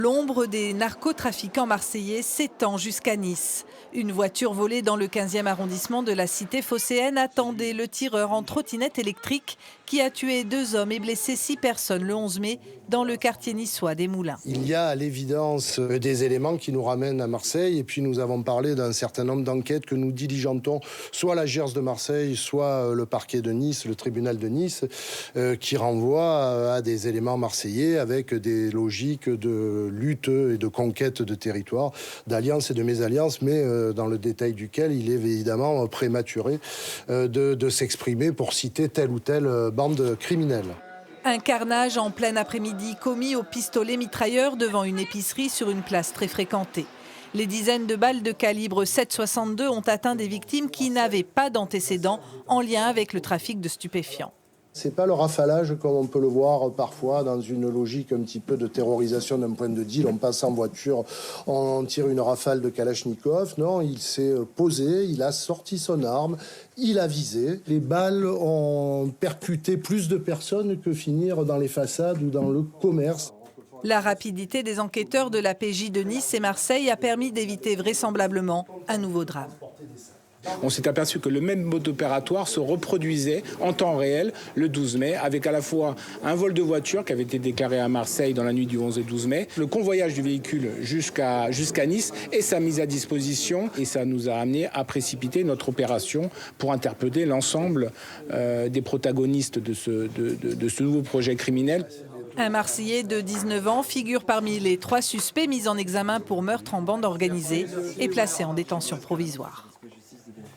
L'ombre des narcotrafiquants marseillais s'étend jusqu'à Nice. Une voiture volée dans le 15e arrondissement de la cité phocéenne attendait le tireur en trottinette électrique qui a tué 2 hommes et blessé 6 personnes le 11 mai dans le quartier niçois des Moulins. Il y a à l'évidence des éléments qui nous ramènent à Marseille et puis nous avons parlé d'un certain nombre d'enquêtes que nous diligentons, soit la GIRS de Marseille, soit le parquet de Nice, le tribunal de Nice, qui renvoient à des éléments marseillais avec des logiques de lutte et de conquête de territoire, d'alliance et de mésalliance, mais dans le détail duquel il est évidemment prématuré de s'exprimer pour citer telle ou telle bande criminelle. Un carnage en plein après-midi commis au pistolet mitrailleur devant une épicerie sur une place très fréquentée. Les dizaines de balles de calibre 7,62 ont atteint des victimes qui n'avaient pas d'antécédents en lien avec le trafic de stupéfiants. C'est pas le rafalage comme on peut le voir parfois dans une logique un petit peu de terrorisation d'un point de deal. On passe en voiture, on tire une rafale de Kalachnikov. Non, il s'est posé, il a sorti son arme, il a visé. Les balles ont percuté plus de personnes que finir dans les façades ou dans le commerce. La rapidité des enquêteurs de la PJ de Nice et Marseille a permis d'éviter vraisemblablement un nouveau drame. On s'est aperçu que le même mode opératoire se reproduisait en temps réel le 12 mai, avec à la fois un vol de voiture qui avait été déclaré à Marseille dans la nuit du 11 et 12 mai, le convoyage du véhicule jusqu'à Nice et sa mise à disposition. Et ça nous a amené à précipiter notre opération pour interpeller l'ensemble des protagonistes de ce nouveau projet criminel. Un Marseillais de 19 ans figure parmi les 3 suspects mis en examen pour meurtre en bande organisée et placé en détention provisoire.